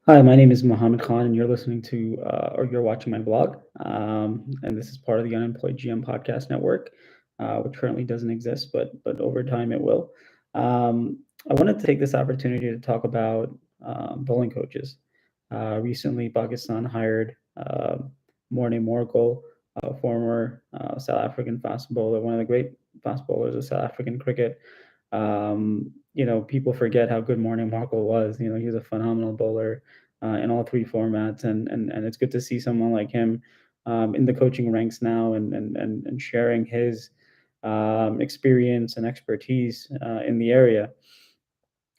Hi, my name is Mohammed Khan, and you're listening to or you're watching my blog. And this is part of the Unemployed GM Podcast Network, which currently doesn't exist, but over time it will. I wanted to take this opportunity to talk about bowling coaches. Recently, Pakistan hired Morne Morkel, a former South African fast bowler, one of the great fast bowlers of South African cricket. People forget how good Morning Markle was. He was a phenomenal bowler in all three formats, and it's good to see someone like him in the coaching ranks now, and sharing his experience and expertise in the area.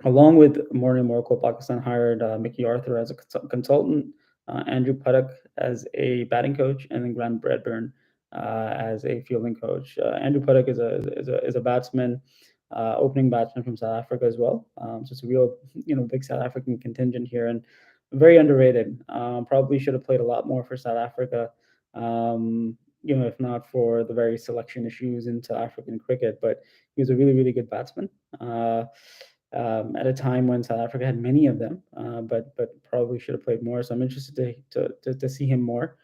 Along with Morning Morkel, Pakistan hired Mickey Arthur as a consultant, Andrew Puttock as a batting coach, and then Grant Bradburn as a fielding coach. Andrew Puttock is a batsman, opening batsman from South Africa as well. So it's a real, big South African contingent here, and very underrated. Probably should have played a lot more for South Africa. If not for the very selection issues in South African cricket, but he was a really, really good batsman. At a time when South Africa had many of them, but probably should have played more. So I'm interested to see him more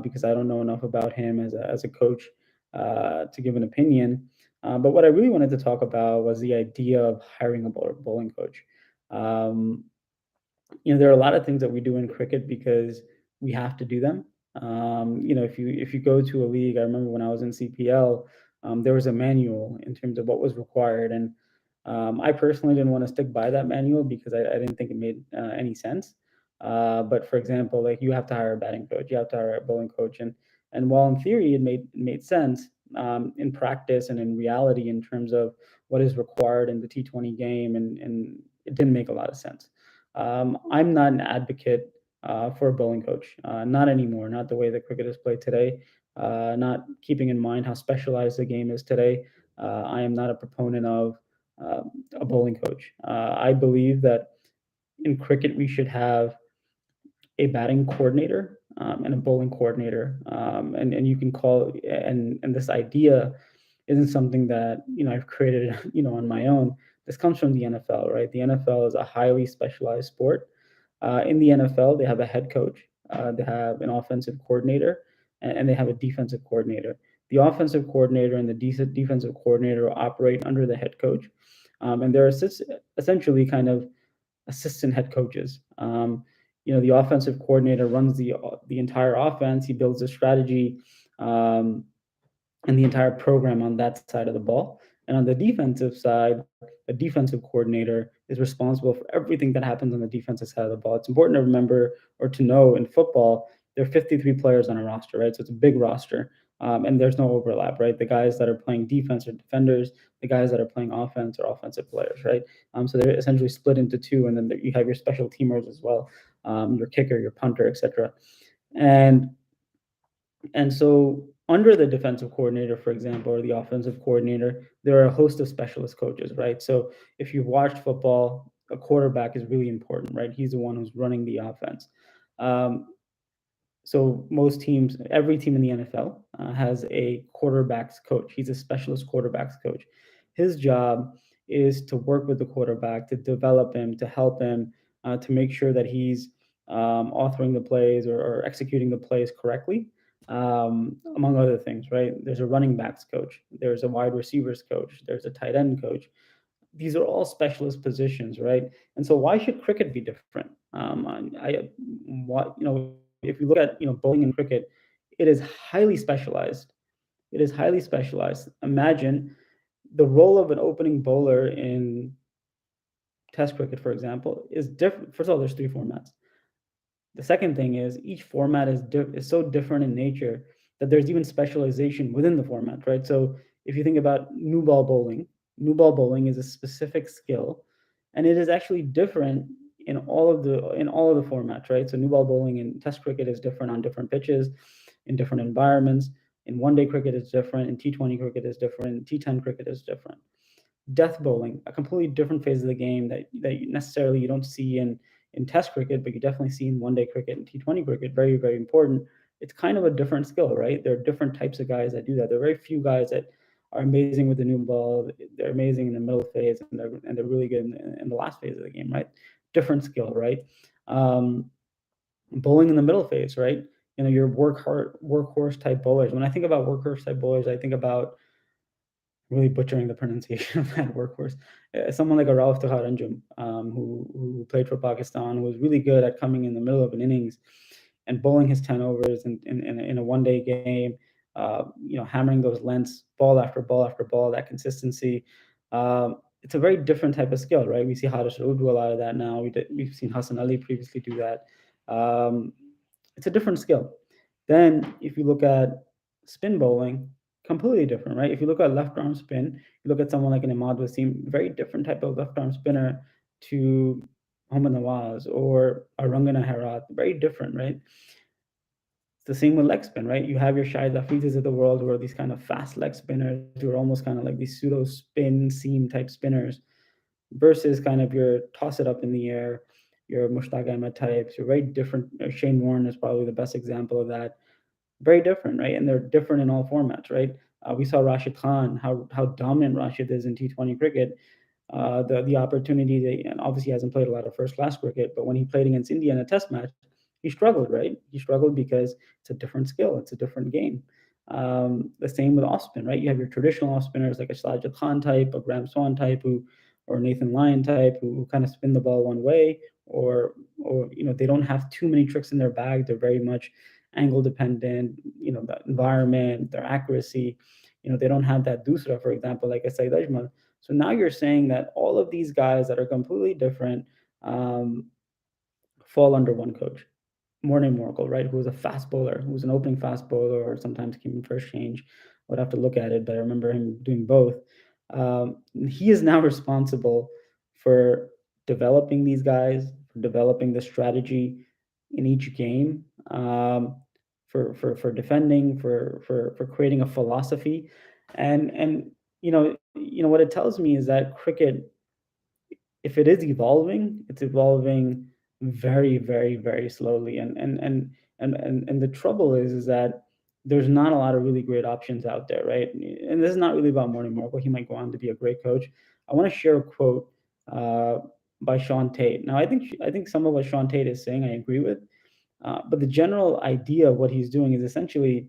because I don't know enough about him as a coach to give an opinion. But what I really wanted to talk about was the idea of hiring a bowling coach. Um, there are a lot of things that we do in cricket because we have to do them. If you go to a league, I remember when I was in CPL, there was a manual in terms of what was required, and I personally didn't want to stick by that manual because I didn't think it made any sense. But for example, like you have to hire a batting coach, you have to hire a bowling coach, and while in theory it made sense, in practice and in reality, in terms of what is required in the T20 game, and it didn't make a lot of sense. I'm not an advocate for a bowling coach, not anymore, not the way that cricket is played today, not keeping in mind how specialized the game is today. I am not a proponent of uh, a bowling coach. I believe that in cricket we should have a batting coordinator and a bowling coordinator, and you can call, and this idea isn't something that I've created on my own. This comes from the NFL, right? The NFL is a highly specialized sport. In the NFL, they have a head coach, they have an offensive coordinator, and they have a defensive coordinator. The offensive coordinator and the defensive coordinator operate under the head coach, and they're essentially kind of assistant head coaches. The offensive coordinator runs the entire offense. He builds the strategy um, and the entire program on that side of the ball. And on the defensive side, a defensive coordinator is responsible for everything that happens on the defensive side of the ball. It's important to remember or to know in football, there are 53 players on a roster, right? So it's a big roster. And there's no overlap, right? The guys that are playing defense are defenders. The guys that are playing offense are offensive players, right? So they're essentially split into two, and then you have your special teamers as well, your kicker, your punter, etc. And so under the defensive coordinator, for example, or the offensive coordinator, there are a host of specialist coaches, right? So if you've watched football, a quarterback is really important, right? He's the one who's running the offense. Um, so most teams, every team in the NFL has a quarterbacks coach. He's a specialist quarterbacks coach. His job is to work with the quarterback, to develop him, to help him, to make sure that he's authoring the plays, or executing the plays correctly, among other things, right? There's a running backs coach, there's a wide receivers coach, there's a tight end coach. These are all specialist positions, right? And so why should cricket be different? What if you look at bowling and cricket, it is highly specialized. It is highly specialized. Imagine the role of an opening bowler in Test cricket, for example, is different. First of all, there's three formats. The second thing is each format is so different in nature that there's even specialization within the format, right? So if you think about new ball bowling is a specific skill, and it is actually different in all of the formats, right? So new ball bowling in Test cricket is different on different pitches, in different environments. In one day cricket is different. In T20 cricket is different. T10 cricket is different. Death bowling, a completely different phase of the game that you don't see in Test cricket, but you definitely see in one day cricket and T20 cricket. Very, very important. It's kind of a different skill, right? There are different types of guys that do that. There are very few guys that are amazing with the new ball. They're amazing in the middle phase, and they're really good in the last phase of the game, right? Different skill, right? Um, Bowling in the middle phase, right? Your workhorse type bowlers. When I think about workhorse type bowlers, I think about really butchering the pronunciation of that workhorse. Someone like a Rauf Takharanjum, who played for Pakistan, was really good at coming in the middle of an innings and bowling his 10 overs in a one-day game, hammering those lengths, ball after ball after ball, that consistency. It's a very different type of skill, right? We see Harish Rauf do a lot of that now. We've seen Hassan Ali previously do that. Um, it's a different skill. Then, if you look at spin bowling, completely different, right? If you look at left arm spin, you look at someone like an Imad Wasim, very different type of left arm spinner to Mohammad Nawaz or a Rangana Herat, very different, right? It's the same with leg spin, right? You have your Shahid Afrizis of the world who are these kind of fast leg spinners who are almost kind of like these pseudo spin seam type spinners versus kind of your toss it up in the air, your Mushtaq Ahmed types. You're very different. Shane Warne is probably the best example of that. Very different, right? And they're different in all formats, right? We saw Rashid Khan, how dominant Rashid is in T20 cricket. The opportunity, and obviously he hasn't played a lot of first class cricket, but when he played against India in a test match, he struggled, right? He struggled because it's a different skill, it's a different game. The same with off spin, right? You have your traditional off spinners like a Sajid Khan type, a Graham Swan type, or Nathan Lyon type, who kind of spin the ball one way, or they don't have too many tricks in their bag. They're very much angle dependent. The environment, their accuracy. They don't have that dusra, for example, like a Saeed Ajmal. So now you're saying that all of these guys that are completely different um, fall under one coach. Morning Morkel, right? Who was a fast bowler, who was an opening fast bowler, or sometimes came in first change. Would have to look at it, but I remember him doing both. He is now responsible for developing these guys, for developing the strategy in each game, for defending, for creating a philosophy, and what it tells me is that cricket, if it is evolving, it's evolving very, very, very slowly. And the trouble is that there's not a lot of really great options out there, right? And this is not really about Morning Markle. He might go on to be a great coach. I want to share a quote uh, by Sean Tate. Now, I think some of what Sean Tate is saying, I agree with, but the general idea of what he's doing is essentially,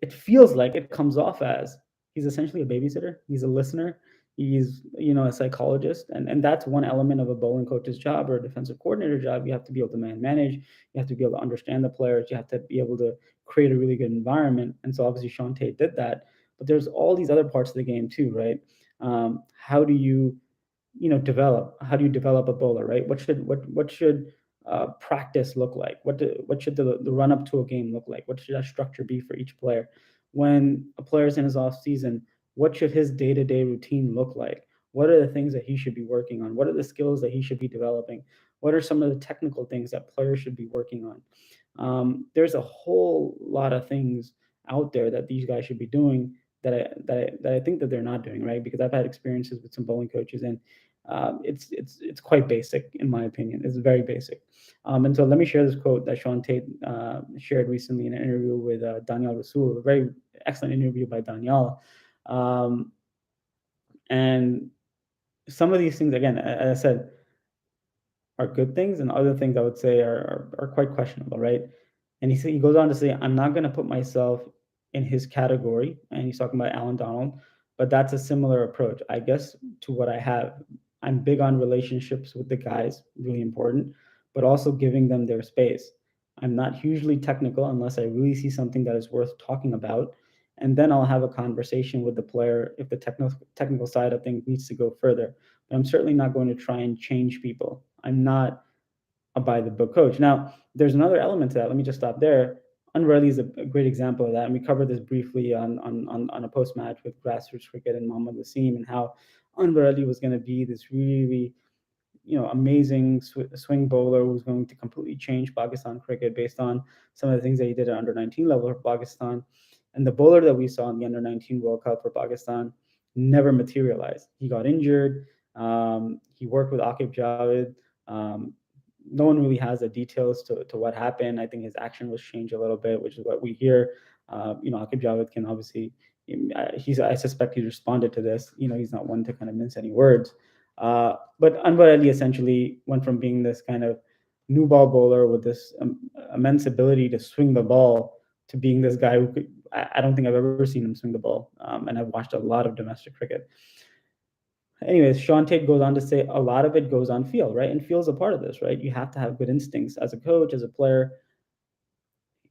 it feels like it comes off as he's essentially a babysitter. He's a listener. He's a psychologist, and that's one element of a bowling coach's job or a defensive coordinator job. You have to be able to manage. You have to be able to understand the players. You have to be able to create a really good environment. And so obviously Sean Tate did that. But there's all these other parts of the game too, right? How do you develop? How do you develop a bowler, right? What should practice look like? What should the run up to a game look like? What should that structure be for each player? When a player's in his off season, what should his day to day routine look like? What are the things that he should be working on? What are the skills that he should be developing? What are some of the technical things that players should be working on? There's a whole lot of things out there that these guys should be doing that I think that they're not doing, right? Because I've had experiences with some bowling coaches, and it's quite basic in my opinion. It's very basic. And so let me share this quote that Sean Tate shared recently in an interview with Daniel Rasul, a very excellent interview by Daniel. Um, and some of these things, again, as I said, are good things, and other things I would say are quite questionable, right? And he goes on to say, I'm not going to put myself in his category, and he's talking about Alan Donald, but that's a similar approach, I guess, to what I have. I'm big on relationships with the guys, really important, but also giving them their space. I'm not hugely technical unless I really see something that is worth talking about, and then I'll have a conversation with the player if the technical side of things needs to go further. But I'm certainly not going to try and change people. I'm not a by the book coach. Now, there's another element to that. Let me just stop there. Anwar Ali is a great example of that, and we covered this briefly on a post match with Grassroots Cricket and Mohammad Wasim, and how Anwar Ali was going to be this really amazing swing bowler who's going to completely change Pakistan cricket based on some of the things that he did at under 19 level for Pakistan. And the bowler that we saw in the under 19 World Cup for Pakistan never materialized. He got injured. He worked with Akib Javed. Um, no one really has the details to what happened. I think his action was changed a little bit, which is what we hear. Akib Javed can obviously, I suspect he responded to this. He's not one to kind of mince any words. But Anwar Ali essentially went from being this kind of new ball bowler with this immense ability to swing the ball to being this guy who could. I don't think I've ever seen him swing the ball, and I've watched a lot of domestic cricket. Anyways, Sean Tate goes on to say a lot of it goes on feel, right? And feel's a part of this, right? You have to have good instincts as a coach, as a player.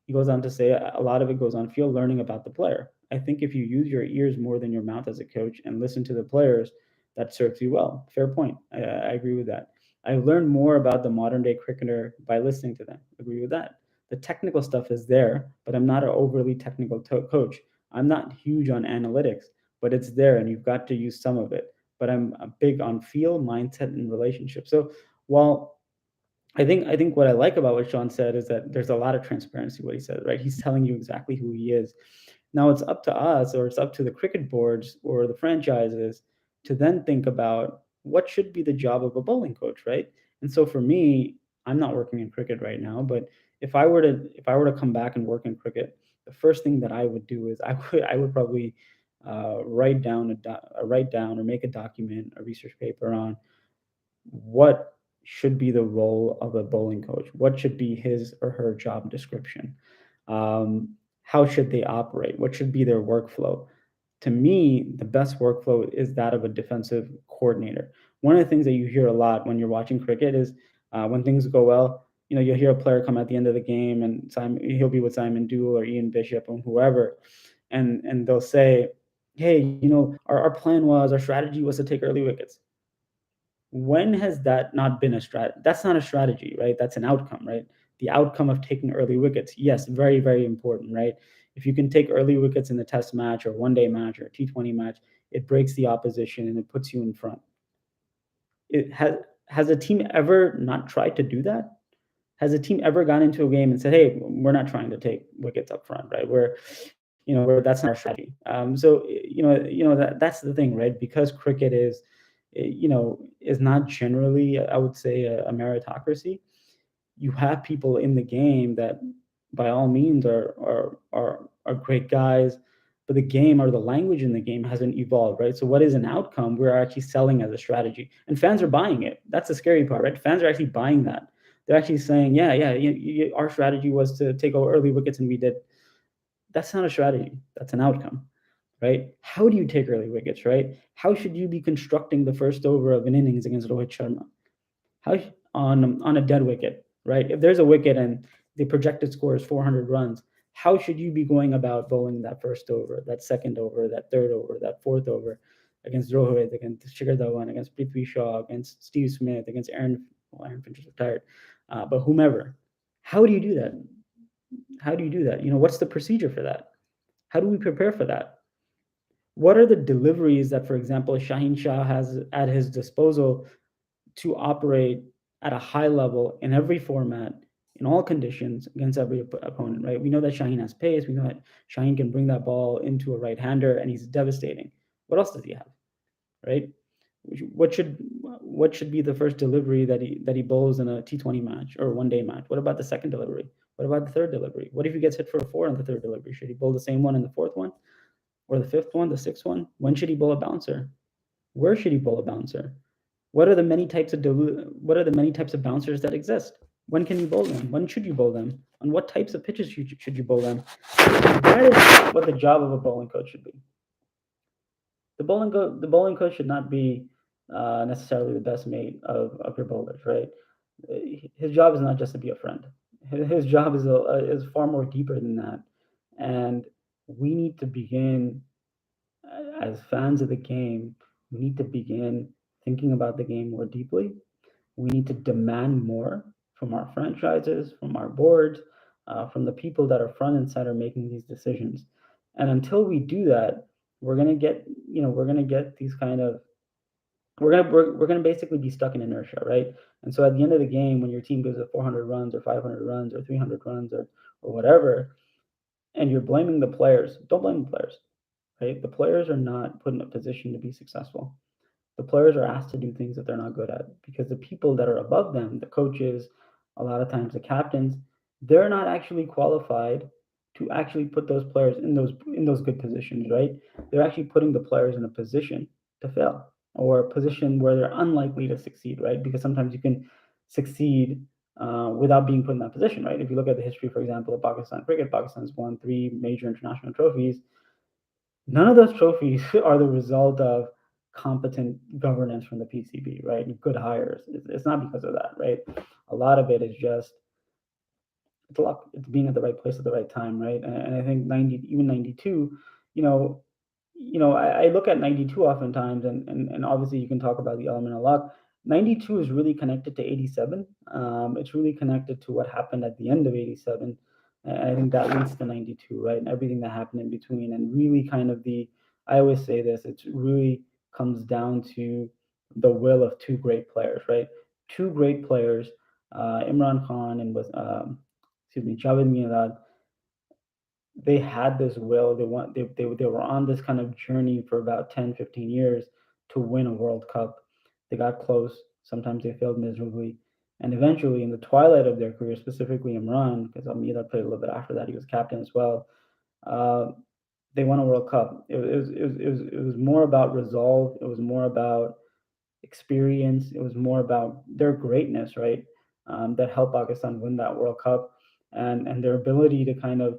He goes on to say a lot of it goes on field learning about the player. I think if you use your ears more than your mouth as a coach and listen to the players, that serves you well. Fair point. I agree with that. I've learned more about the modern day cricketer by listening to them. Agree with that. The technical stuff is there, but I'm not an overly technical coach. I'm not huge on analytics, but it's there and you've got to use some of it. But I'm big on feel, mindset, and relationship. So while I think what I like about what Sean said is that there's a lot of transparency. What he said, right? He's telling you exactly who he is. Now it's up to us, or it's up to the cricket boards or the franchises to then think about what should be the job of a bowling coach, right? And so for me, I'm not working in cricket right now, but if I were to come back and work in cricket, the first thing that I would do is I would probably write down or make a document, a research paper on what should be the role of a bowling coach? What should be his or her job description? How should they operate? What should be their workflow? To me, the best workflow is that of a defensive coordinator. One of the things that you hear a lot when you're watching cricket is when things go well, you'll hear a player come at the end of the game and he'll be with Simon Dewell or Ian Bishop or whoever, and they'll say, "Hey, our plan was, our strategy was to take early wickets." When has that not been a strat? That's not a strategy, right? That's an outcome, right? The outcome of taking early wickets, yes, very, very important, right? If you can take early wickets in the test match or one day match or T20 match, it breaks the opposition and it puts you in front. It has a team ever not tried to do that? Has a team ever gone into a game and said, "Hey, we're not trying to take wickets up front, right? We're that's not our strategy." So that's the thing, right? Because cricket is not generally, I would say, a meritocracy. You have people in the game that, by all means, are great guys, but the game or the language in the game hasn't evolved, right? So what is an outcome we're actually selling as a strategy, and fans are buying it. That's the scary part, right? Fans are actually buying that. They're actually saying, yeah, yeah, our strategy was to take over early wickets, and we did. That's not a strategy. That's an outcome, right? How do you take early wickets, right? How should you be constructing the first over of an innings against Rohit Sharma? How on a dead wicket, right? If there's a wicket and the projected score is 400 runs, how should you be going about bowling that first over, that second over, that third over, that fourth over against Rohit, against Shikhar Dhawan, against Prithvi Shaw, against Steve Smith, against Aaron Finch is retired, but whomever? How do you do that? How do you do that? What's the procedure for that? How do we prepare for that? What are the deliveries that, for example, Shaheen Shah has at his disposal to operate at a high level in every format, in all conditions, against every opponent, right? We know that Shaheen has pace. We know that Shaheen can bring that ball into a right-hander, and he's devastating. What else does he have, right? What should be the first delivery that he bowls in a T20 match or one day match? What about the second delivery? What about the third delivery? What if he gets hit for a four on the third delivery? Should he bowl the same one in the fourth one, or the fifth one, the sixth one? When should he bowl a bouncer? Where should he bowl a bouncer? What are the many types of bouncers that exist? When can you bowl them? When should you bowl them? On what types of pitches should you bowl them? That is what the job of a bowling coach should be. The bowling coach should not be necessarily the best mate of your bowlers, right? His job is not just to be a friend. His job is far more deeper than that, and we need to begin as fans of the game. We need to begin thinking about the game more deeply. We need to demand more from our franchises, from our boards, from the people that are front and center making these decisions. And until we do that, we're gonna get these kind of we're gonna basically be stuck in inertia, right? And so at the end of the game, when your team goes to 400 runs or 500 runs or 300 runs or whatever, and you're blaming the players, don't blame the players, right? The players are not put in a position to be successful. The players are asked to do things that they're not good at because the people that are above them, the coaches, a lot of times the captains, they're not actually qualified to actually put those players in those good positions, right? They're actually putting the players in a position to fail. or a position where they're unlikely to succeed, right? Because sometimes you can succeed without being put in that position, right? If you look at the history, for example, of Pakistan cricket, Pakistan's won three major international trophies. None of those trophies are the result of competent governance from the PCB, right? Good hires. It's not because of that, right? A lot of it is just it's luck. It's being at the right place at the right time, right? And I think 90, even 92, you know, I look at 92 oftentimes, and obviously you can talk about the element of luck. 92 is really connected to 87. It's really connected to what happened at the end of 87. And I think that leads to 92, right? And everything that happened in between. And really kind of I always say this, it really comes down to the will of two great players, right? Two great players, Imran Khan and excuse me, Javed Milad. They had this will. They were on this kind of journey for about 10, 15 years to win a World Cup. They got close. Sometimes they failed miserably. And eventually, in the twilight of their career, specifically Imran, because Almeida played a little bit after that, he was captain as well. Uh, they won a World Cup. It was more about resolve. It was more about experience. It was more about their greatness, right? That helped Pakistan win that World Cup, and their ability to kind of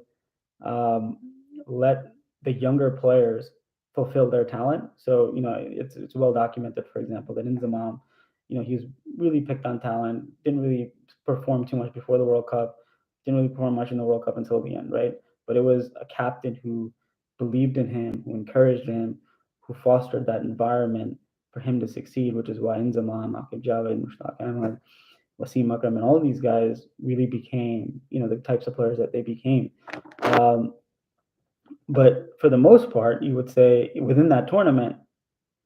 um, let the younger players fulfill their talent. So it's well documented, for example, that Inzamam, he was really picked on talent, didn't really perform too much before the World Cup, didn't really perform much in the World Cup until the end, right? But it was a captain who believed in him, who encouraged him, who fostered that environment for him to succeed, which is why Inzamam, Akib Javed, Mushtaq Ahmed, Wasim Akram, and all these guys really became, the types of players that they became. Um, but for the most part, you would say within that tournament,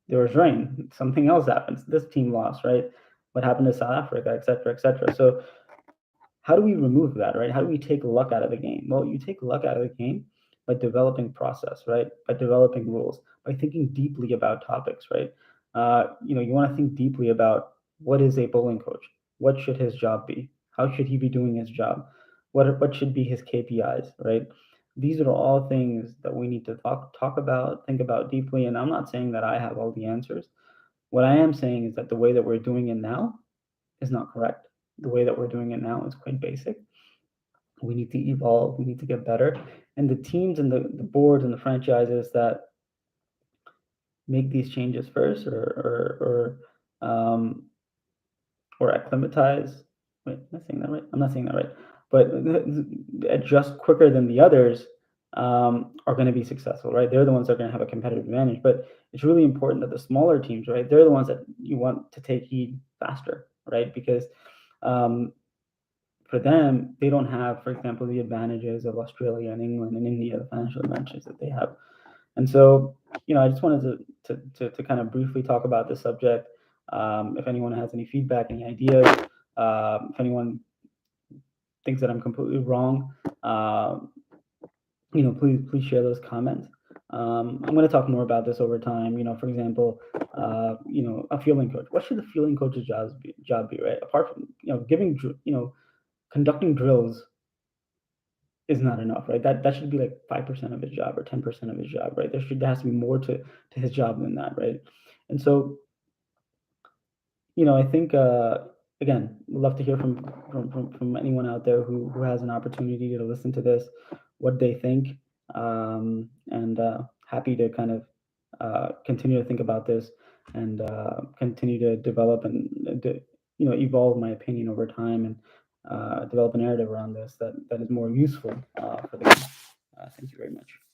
there was rain. Something else happens. This team lost, right? What happened to South Africa, et cetera, et cetera. So how do we remove that, right? How do we take luck out of the game? Well, you take luck out of the game by developing process, right? By developing rules, by thinking deeply about topics, right? You want to think deeply about what is a bowling coach? What should his job be? How should he be doing his job? What should be his KPIs, right? These are all things that we need to talk about, think about deeply. And I'm not saying that I have all the answers. What I am saying is that the way that we're doing it now is not correct. The way that we're doing it now is quite basic. We need to evolve. We need to get better. And the teams and the boards and the franchises that make these changes first or acclimatize. Wait, am I saying that right? I'm not saying that right. But adjust quicker than the others are going to be successful, right? They're the ones that are going to have a competitive advantage. But it's really important that the smaller teams, right? They're the ones that you want to take heed faster, right? Because um, for them, they don't have, for example, the advantages of Australia and England and India, the financial advantages that they have. And so, I just wanted to kind of briefly talk about this subject. If anyone has any feedback, any ideas, if anyone thinks that I'm completely wrong, please share those comments. I'm going to talk more about this over time. For example, a fielding coach. What should the fielding coach's job be, right? Apart from giving, conducting drills is not enough, right? That should be like 5% of his job or 10% of his job, right? There has to be more to his job than that, right? And so, I think again, we'd love to hear from anyone out there who has an opportunity to listen to this, what they think, and happy to kind of continue to think about this and continue to develop and evolve my opinion over time and develop a narrative around this that is more useful for the game. Thank you very much.